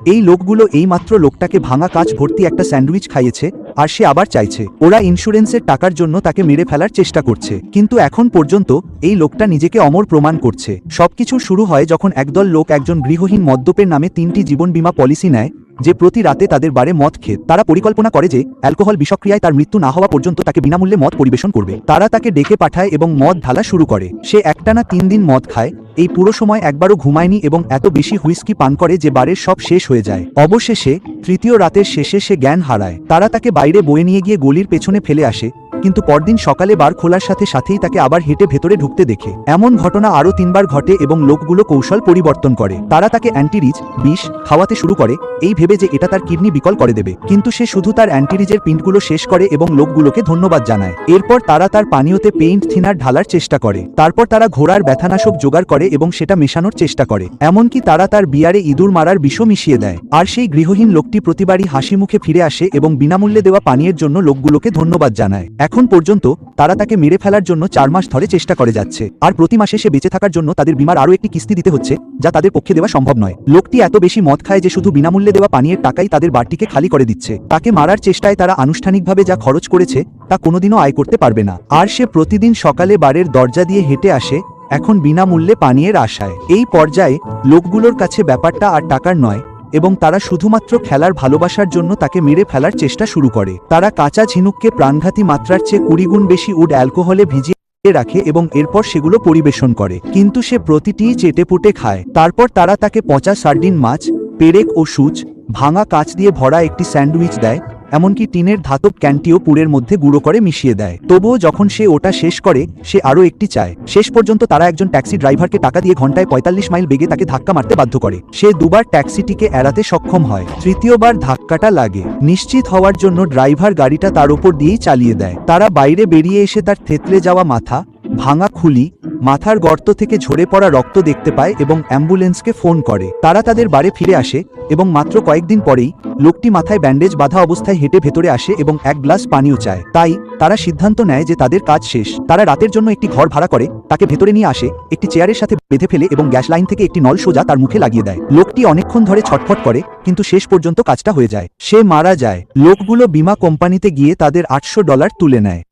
এই লোকগুলো এইমাত্র লোকটাকে ভাঙা কাঁচ ভর্তি একটা স্যান্ডউইচ খাইয়েছে আর সে আবার চাইছে। ওরা ইন্স্যুরেন্সের টাকার জন্য তাকে মেরে ফেলার চেষ্টা করছে, কিন্তু এখন পর্যন্ত এই লোকটা নিজেকে অমর প্রমাণ করছে। সবকিছু শুরু হয় যখন একদল লোক একজন গৃহহীন মদ্যপের নামে 3টি জীবন বীমা পলিসি নেয়, যে প্রতি রাতে তাদের বারে মদ খেত। তারা পরিকল্পনা করে যে অ্যালকোহল বিষক্রিয়ায় তার মৃত্যু না হওয়া পর্যন্ত তাকে বিনামূল্যে মদ পরিবেশন করবে। তারা তাকে ডেকে পাঠায় এবং মদ ঢালা শুরু করে। সে একটানা 3 দিন মদ খায়, এই পুরো সময় একবারও ঘুমায়নি এবং এত বেশি হুইস্কি পান করে যে বারের সব শেষ হয়ে যায়। অবশেষে তৃতীয় রাতের শেষে সে জ্ঞান হারায়। তারা তাকে বাইরে বয়ে নিয়ে গিয়ে গলির পেছনে ফেলে আসে, কিন্তু পরদিন সকালে বার খোলার সাথে সাথেই তাকে আবার হেঁটে ভেতরে ঢুকতে দেখে। এমন ঘটনা আরও 3 বার ঘটে এবং লোকগুলো কৌশল পরিবর্তন করে। তারা তাকে অ্যান্টিরিজ বিষ খাওয়াতে শুরু করে, এই ভেবে যে এটা তার কিডনি বিকল করে দেবে, কিন্তু সে শুধু তার অ্যান্টিরিজের পিন্টগুলো শেষ করে এবং লোকগুলোকে ধন্যবাদ জানায়। এরপর তারা তার পানীয়তে পেইন্ট থিনার ঢালার চেষ্টা করে। তারপর তারা ঘোড়ার ব্যথানাশক জোগাড় করে এবং সেটা মেশানোর চেষ্টা করে। এমনকি তারা তার বিয়ারে ইঁদুর মারার বিষও মিশিয়ে দেয়। আর সেই গৃহহীন লোকটি প্রতিবারই হাসি মুখে ফিরে আসে এবং বিনামূল্যে দেওয়া পানীয়ের জন্য লোকগুলোকে ধন্যবাদ জানায়। এখন পর্যন্ত তারা তাকে মেরে ফেলার জন্য 4 মাস ধরে চেষ্টা করে যাচ্ছে, আর প্রতি মাসে সে বেঁচে থাকার জন্য তাদের বীমার আরও একটি কিস্তি দিতে হচ্ছে, যা তাদের পক্ষে দেওয়া সম্ভব নয়। লোকটি এত বেশি মদ খায় যে শুধু বিনামূল্যে দেওয়া পানীয়ের টাকাই তাদের বাড়িটিকে খালি করে দিচ্ছে। তাকে মারার চেষ্টায় তারা আনুষ্ঠানিকভাবে যা খরচ করেছে তা কোনোদিনও আয় করতে পারবে না। আর সে প্রতিদিন সকালে বারের দরজা দিয়ে হেঁটে আসে, এখন বিনামূল্যে পানীয়ের আশায়। এই পর্যায়ে লোকগুলোর কাছে ব্যাপারটা আর টাকার নয়, এবং তারা শুধুমাত্র খেলার ভালোবাসার জন্য তাকে মেরে ফেলার চেষ্টা শুরু করে। তারা কাঁচা ঝিনুককে প্রাণঘাতী মাত্রার চেয়ে 20 গুণ বেশি উড অ্যালকোহলে ভিজিয়ে রাখে এবং এরপর সেগুলো পরিবেশন করে, কিন্তু সে প্রতিটিই চেটেপুটে খায়। তারপর তারা তাকে পচা সার্ডিন মাছ, পেরেক ও সূচ, ভাঙা কাঁচ দিয়ে ভরা একটি স্যান্ডউইচ দেয়, এমনকি টিনের ধাতব ক্যানটিও পুরের মধ্যে গুঁড়ো করে মিশিয়ে দেয়। তবুও যখন সে ওটা শেষ করে, সে আরও একটি চায়। শেষ পর্যন্ত তারা একজন ট্যাক্সি ড্রাইভারকে টাকা দিয়ে ঘন্টায় 45 মাইল বেগে তাকে ধাক্কা মারতে বাধ্য করে। সে 2বার ট্যাক্সিটিকে এড়াতে সক্ষম হয়। তৃতীয়বার ধাক্কাটা লাগে। নিশ্চিত হওয়ার জন্য ড্রাইভার গাড়িটা তার ওপর দিয়েই চালিয়ে দেয়। তারা বাইরে বেরিয়ে এসে তার থেতলে যাওয়া মাথা, ভাঙা খুলি, মাথার গর্ত থেকে ঝরে পড়া রক্ত দেখতে পায় এবং অ্যাম্বুলেন্সকে ফোন করে। তারা তাদের বাড়ি ফিরে আসে এবং মাত্র কয়েকদিন পরেই লোকটি মাথায় ব্যান্ডেজ বাঁধা অবস্থায় হেঁটে ভেতরে আসে এবং 1 গ্লাস পানীয় চায়। তাই তারা সিদ্ধান্ত নেয় যে তাদের কাজ শেষ। তারা রাতের জন্য একটি ঘর ভাড়া করে, তাকে ভেতরে নিয়ে আসে, একটি চেয়ারের সাথে বেঁধে ফেলে এবং গ্যাস লাইন থেকে একটি নল সোজা তার মুখে লাগিয়ে দেয়। লোকটি অনেকক্ষণ ধরে ছটফট করে, কিন্তু শেষ পর্যন্ত কাজটা হয়ে যায়। সে মারা যায়। লোকগুলো বীমা কোম্পানিতে গিয়ে তাদের $800 তুলে নেয়।